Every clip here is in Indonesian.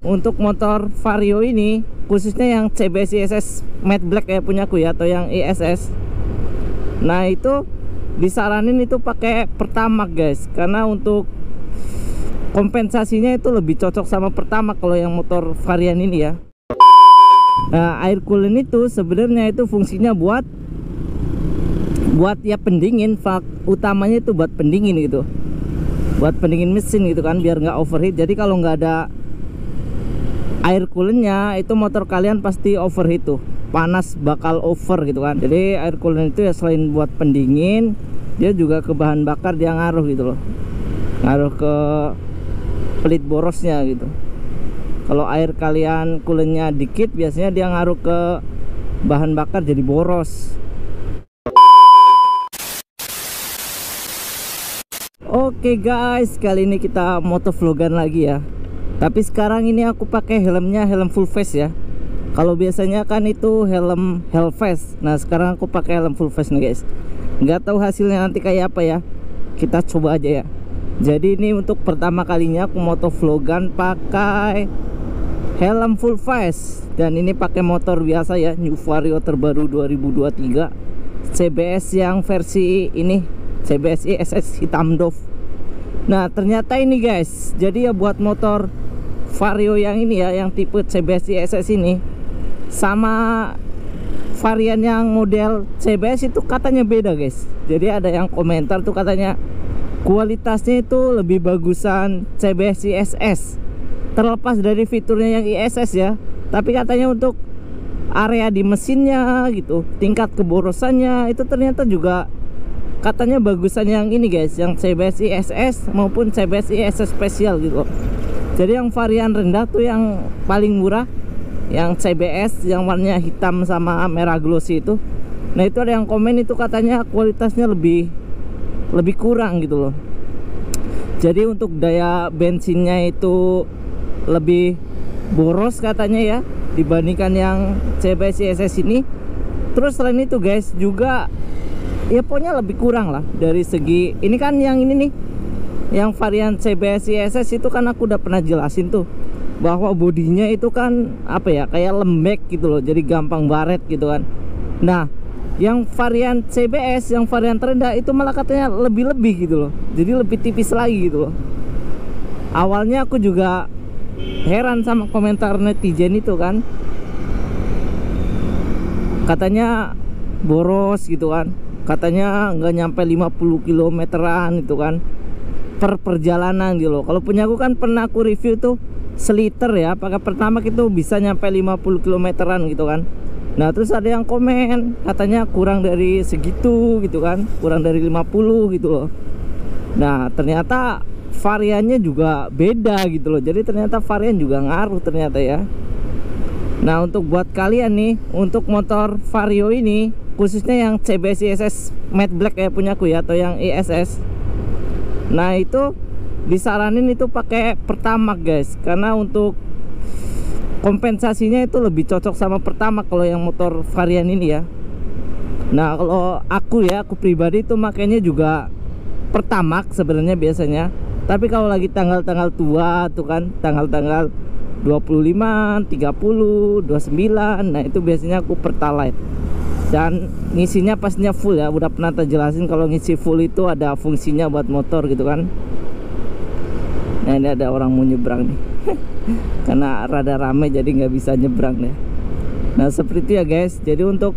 Untuk motor Vario ini, khususnya yang CBS ISS Matte Black ya punyaku ya, atau yang ISS. Nah itu disaranin itu pakai Pertamax guys, karena untuk kompensasinya itu lebih cocok sama Pertamax kalau yang motor varian ini ya. Nah air coolant itu sebenarnya itu fungsinya buat ya pendingin, utamanya itu buat pendingin gitu, buat pendingin mesin gitu kan, biar nggak overheat. Jadi kalau nggak ada air coolantnya itu motor kalian pasti overheat tuh, panas, bakal over gitu kan. Jadi air coolant itu ya selain buat pendingin, dia juga ke bahan bakar, dia ngaruh gitu loh, ngaruh ke pelit borosnya gitu. Kalau air kalian coolantnya dikit, biasanya dia ngaruh ke bahan bakar jadi boros. Oke guys, kali ini kita motovlogan lagi ya. Tapi sekarang ini aku pakai helmnya helm full face ya. Kalau biasanya kan itu helm half face. Nah sekarang aku pakai helm full face nih guys. Nggak tahu hasilnya nanti kayak apa ya. Kita coba aja ya. Jadi ini untuk pertama kalinya aku motovlogan pakai helm full face. Dan ini pakai motor biasa ya, New Vario terbaru 2023 CBS yang versi ini, CBS ISS hitam doff. Nah ternyata ini guys, jadi ya buat motor Vario yang ini ya, yang tipe CBS ISS ini, sama varian yang model CBS itu katanya beda guys. Jadi ada yang komentar tuh katanya kualitasnya itu lebih bagusan CBS ISS, terlepas dari fiturnya yang ISS ya. Tapi katanya untuk area di mesinnya gitu, tingkat keborosannya itu ternyata juga katanya bagusan yang ini guys, yang CBS ISS maupun CBS ISS spesial gitu. Jadi yang varian rendah tuh yang paling murah, yang CBS yang warnanya hitam sama merah glossy itu. Nah itu ada yang komen itu katanya kualitasnya lebih kurang gitu loh. Jadi untuk daya bensinnya itu lebih boros katanya ya, dibandingkan yang CBS ISS ini. Terus selain itu guys juga ya pokoknya lebih kurang lah dari segi ini kan. Yang ini nih, yang varian CBS ISS itu kan aku udah pernah jelasin tuh, bahwa bodinya itu kan apa ya, kayak lembek gitu loh, jadi gampang baret gitu kan. Nah yang varian CBS yang varian terendah itu malah katanya lebih gitu loh, jadi lebih tipis lagi gitu loh. Awalnya aku juga heran sama komentar netizen itu kan, katanya boros gitu kan, katanya nggak nyampe 50 kilometeran itu kan per perjalanan gitu loh. Kalau punya aku kan pernah aku review tuh seliter ya, pakai Pertamax itu bisa nyampe 50 kilometeran gitu kan. Nah terus ada yang komen katanya kurang dari segitu gitu kan, kurang dari 50 gitu loh. Nah ternyata variannya juga beda gitu loh, jadi ternyata varian juga ngaruh ternyata ya. Nah untuk buat kalian nih, untuk motor Vario ini, khususnya yang CBS ISS Matte Black ya punyaku ya, atau yang ISS. Nah itu disaranin itu pakai Pertamax guys, karena untuk kompensasinya itu lebih cocok sama Pertamax kalau yang motor varian ini ya. Nah kalau aku ya, aku pribadi itu makanya juga Pertamax sebenarnya biasanya. Tapi kalau lagi tanggal-tanggal tua tuh kan, tanggal-tanggal 25, 30, 29, nah itu biasanya aku Pertalite. Dan ngisinya pastinya full ya, udah pernah terjelasin kalau ngisi full itu ada fungsinya buat motor gitu kan. Nah ini ada orang mau nyebrang nih karena rada rame jadi nggak bisa nyebrang deh. Nah seperti itu ya guys. Jadi untuk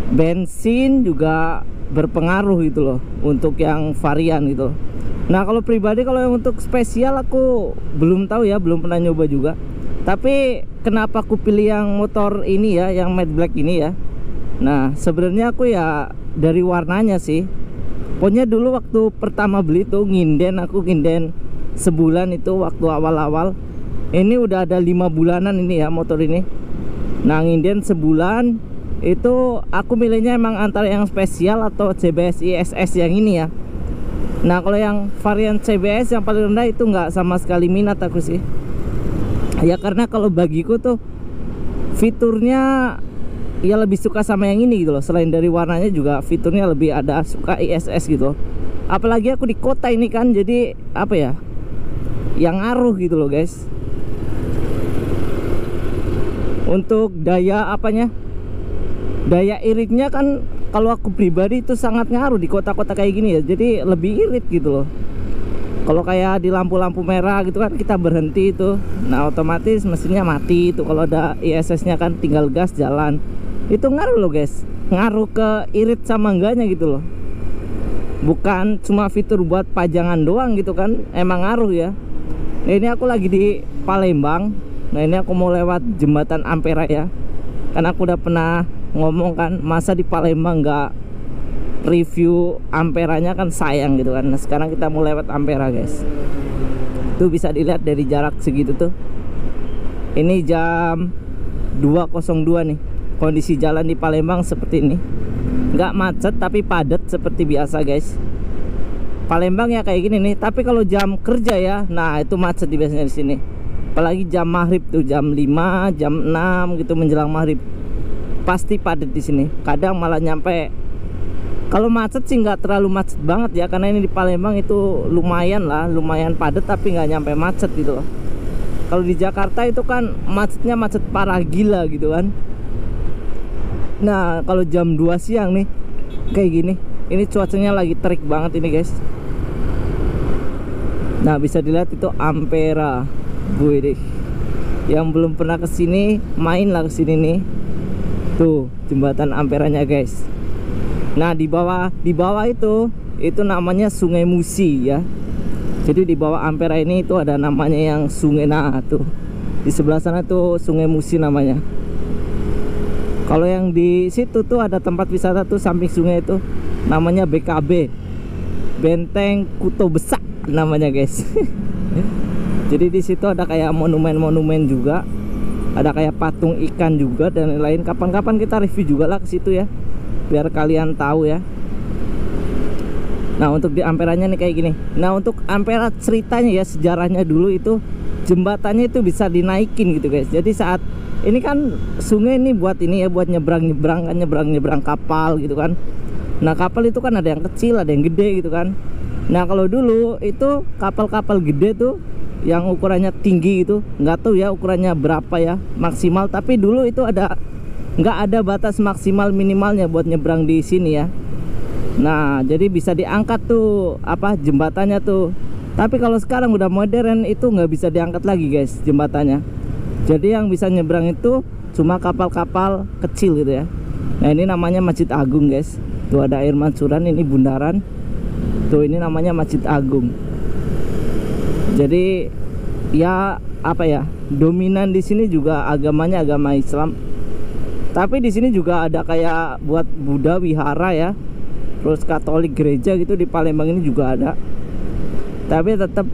bensin juga berpengaruh gitu loh untuk yang varian gitu. Nah kalau pribadi, kalau yang untuk spesial aku belum tahu ya, belum pernah nyoba juga. Tapi kenapa aku pilih yang motor ini ya, yang matte black ini ya. Nah sebenarnya aku ya dari warnanya sih. Pokoknya dulu waktu pertama beli tuh aku nginden sebulan itu waktu awal-awal. Ini udah ada 5 bulanan ini ya motor ini. Nah nginden sebulan itu aku milihnya emang antara yang spesial atau CBS ISS yang ini ya. Nah kalau yang varian CBS yang paling rendah itu nggak sama sekali minat aku sih. Ya karena kalau bagiku tuh fiturnya ya lebih suka sama yang ini gitu loh. Selain dari warnanya juga fiturnya lebih ada suka ISS gitu loh. Apalagi aku di kota ini kan, jadi apa ya, yang ngaruh gitu loh guys. Untuk daya apanya, daya iritnya kan kalau aku pribadi itu sangat ngaruh di kota-kota kayak gini ya, jadi lebih irit gitu loh. Kalau kayak di lampu-lampu merah gitu kan kita berhenti itu, nah otomatis mesinnya mati itu. Kalau ada ISS-nya kan tinggal gas jalan. Itu ngaruh loh guys, ngaruh ke irit sama enggaknya gitu loh. Bukan cuma fitur buat pajangan doang gitu kan, emang ngaruh ya. Nah ini aku lagi di Palembang. Nah ini aku mau lewat jembatan Ampera ya. Kan aku udah pernah ngomong kan, masa di Palembang nggak review Amperanya kan sayang gitu kan. Nah sekarang kita mau lewat Ampera guys. Tuh bisa dilihat dari jarak segitu tuh. Ini jam 2.02 nih. Kondisi jalan di Palembang seperti ini. Nggak macet tapi padat seperti biasa guys. Palembang ya kayak gini nih. Tapi kalau jam kerja ya, nah itu macet biasanya di sini. Apalagi jam maghrib tuh, jam 5, jam 6 gitu menjelang maghrib. Pasti padat di sini. Kadang malah nyampe, kalau macet sih nggak terlalu macet banget ya, karena ini di Palembang itu lumayan lah, lumayan padat tapi nggak nyampe macet gitu loh. Kalau di Jakarta itu kan macetnya macet parah gila gitu kan. Nah kalau jam 2 siang nih kayak gini, ini cuacanya lagi terik banget ini guys. Nah bisa dilihat itu Ampera. Gue deh, yang belum pernah kesini mainlah kesini nih. Tuh jembatan Amperanya guys. Nah di bawah itu namanya Sungai Musi ya. Jadi di bawah Ampera ini itu ada namanya yang sungai. Nah tuh di sebelah sana tuh Sungai Musi namanya. Kalau yang di situ tuh ada tempat wisata tuh samping sungai itu, namanya BKB, Benteng Kuto Besak namanya guys. Jadi di situ ada kayak monumen-monumen juga, ada kayak patung ikan juga dan lain-lain. Kapan-kapan kita review juga lah ke situ ya, biar kalian tahu ya. Nah untuk di Amperanya nih kayak gini. Nah untuk Ampera ceritanya ya, sejarahnya dulu itu jembatannya itu bisa dinaikin gitu guys. Jadi saat ini kan sungai ini buat ini ya, buat nyebrang-nyebrang kan, nyebrang kapal gitu kan. Nah kapal itu kan ada yang kecil, ada yang gede gitu kan. Nah kalau dulu itu kapal-kapal gede tuh yang ukurannya tinggi itu, nggak tahu ya ukurannya berapa ya maksimal, tapi dulu itu nggak ada batas maksimal minimalnya buat nyebrang di sini ya. Nah jadi bisa diangkat tuh apa jembatannya tuh. Tapi kalau sekarang udah modern itu nggak bisa diangkat lagi guys jembatannya. Jadi yang bisa nyebrang itu cuma kapal-kapal kecil gitu ya. Nah ini namanya Masjid Agung guys. Tuh ada air mancuran, ini bundaran. Tuh ini namanya Masjid Agung. Jadi ya apa ya, dominan di sini juga agamanya agama Islam. Tapi di sini juga ada kayak buat Buddha wihara ya. Terus Katolik gereja gitu di Palembang ini juga ada. Tapi tetap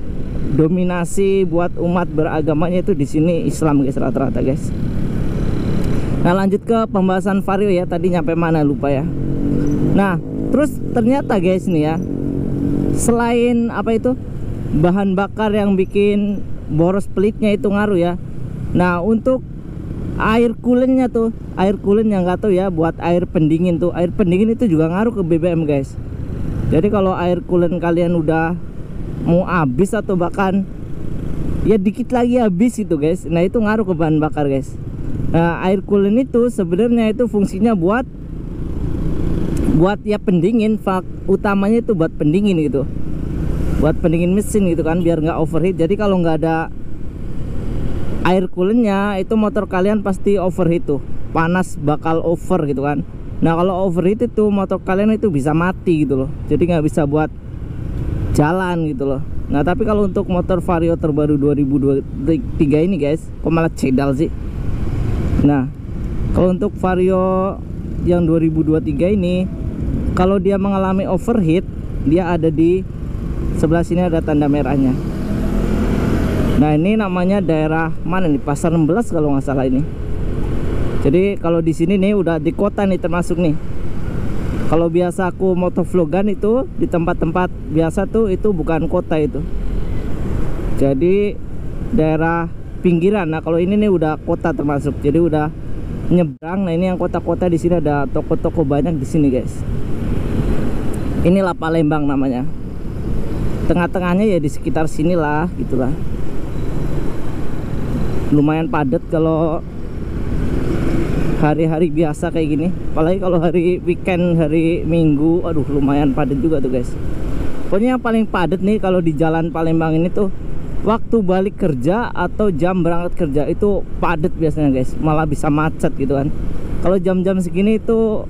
dominasi buat umat beragamanya itu di sini Islam guys, rata-rata guys. Nah lanjut ke pembahasan vario ya, tadi nyampe mana lupa ya. Nah terus ternyata guys nih ya, selain apa itu bahan bakar yang bikin boros peliknya itu ngaruh ya. Nah untuk air coolant-nya tuh, air coolant yang nggak tahu ya, buat air pendingin tuh, air pendingin itu juga ngaruh ke BBM guys. Jadi kalau air coolant kalian udah mau habis atau bahkan ya dikit lagi habis itu guys, nah itu ngaruh ke bahan bakar guys. Nah air coolant itu sebenarnya itu fungsinya buat ya pendingin, utamanya itu buat pendingin gitu, buat pendingin mesin gitu kan, biar nggak overheat. Jadi kalau nggak ada air coolantnya itu motor kalian pasti overheat tuh, panas bakal over gitu kan. Nah kalau overheat itu motor kalian itu bisa mati gitu loh, jadi nggak bisa buat jalan gitu loh. Nah tapi kalau untuk motor vario terbaru 2023 ini guys, kok malah cedal sih. Nah kalau untuk vario yang 2023 ini, kalau dia mengalami overheat, dia ada di sebelah sini, ada tanda merahnya. Nah ini namanya daerah mana nih, Pasar 16 kalau nggak salah ini. Jadi kalau di sini nih udah di kota nih termasuk nih. Kalau biasa aku motovlogan itu di tempat-tempat biasa tuh itu bukan kota itu, jadi daerah pinggiran. Nah kalau ini nih udah kota termasuk, jadi udah nyebrang. Nah ini yang kota-kota, di sini ada toko-toko banyak di sini guys. Inilah Palembang namanya. Tengah-tengahnya ya di sekitar sinilah gitulah. Lumayan padat kalau hari-hari biasa kayak gini. Apalagi kalau hari weekend, hari Minggu, aduh lumayan padat juga tuh guys. Pokoknya yang paling padat nih kalau di jalan Palembang ini tuh waktu balik kerja atau jam berangkat kerja itu padat biasanya guys, malah bisa macet gitu kan. Kalau jam-jam segini itu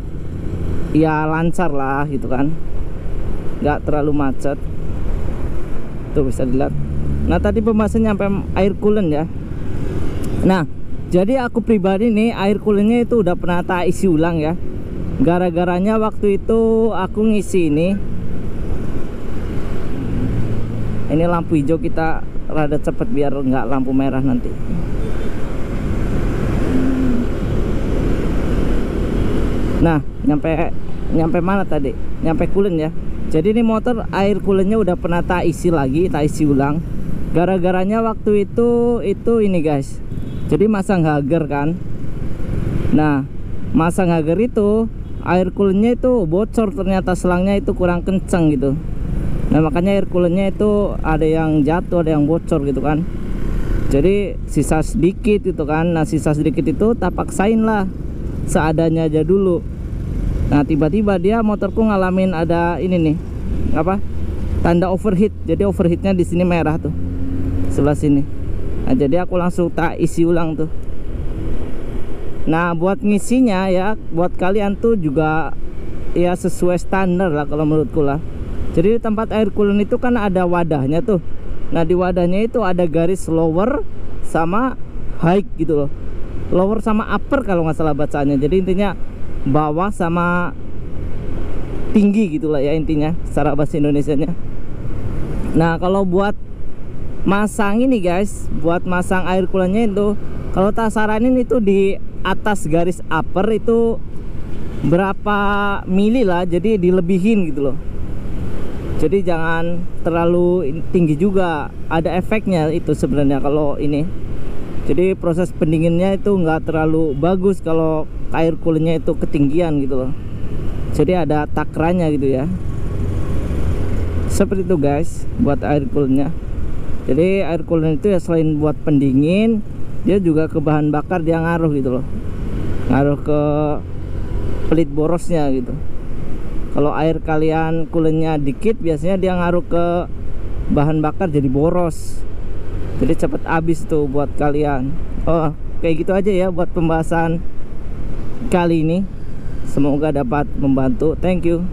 ya lancar lah gitu kan, nggak terlalu macet. Tuh bisa dilihat. Nah tadi pembahasannya sampai air coolant ya. Nah jadi aku pribadi nih air coolantnya itu udah pernah tak isi ulang ya. Gara-garanya waktu itu aku ngisi ini lampu hijau kita rada cepet biar nggak lampu merah nanti. Nah nyampe mana tadi? Nyampe coolant ya. Jadi ini motor air coolantnya udah pernah tak isi ulang. Gara-garanya waktu itu ini guys. Jadi masang hager kan. Nah masang hager itu air coolantnya itu bocor, ternyata selangnya itu kurang kenceng gitu. Nah makanya air coolantnya itu ada yang jatuh, ada yang bocor gitu kan. Jadi sisa sedikit gitu kan. Nah sisa sedikit itu tak paksain lah, seadanya aja dulu. Nah tiba-tiba dia motorku ngalamin ada ini nih, apa, tanda overheat. Jadi overheatnya di sini merah tuh, sebelah sini. Nah jadi aku langsung tak isi ulang tuh. Nah buat ngisinya ya, buat kalian tuh juga ya sesuai standar lah kalau menurutku lah. Jadi di tempat air coolant itu kan ada wadahnya tuh. Nah di wadahnya itu ada garis lower sama high gitu loh. Lower sama upper kalau nggak salah bacanya. Jadi intinya bawah sama tinggi gitulah ya intinya secara bahasa Indonesianya. Nah kalau buat masang ini guys, buat masang air coolantnya itu kalau tak saranin itu di atas garis upper itu berapa mili lah, jadi dilebihin gitu loh. Jadi jangan terlalu tinggi juga, ada efeknya itu sebenarnya kalau ini. Jadi proses pendinginnya itu nggak terlalu bagus kalau air coolantnya itu ketinggian gitu loh. Jadi ada takarannya gitu ya. Seperti itu guys buat air coolantnya. Jadi air coolant itu ya selain buat pendingin, dia juga ke bahan bakar dia ngaruh gitu loh. Ngaruh ke pelit borosnya gitu. Kalau air kalian coolantnya dikit, biasanya dia ngaruh ke bahan bakar jadi boros. Jadi cepet habis tuh buat kalian. Oh, kayak gitu aja ya buat pembahasan kali ini. Semoga dapat membantu. Thank you.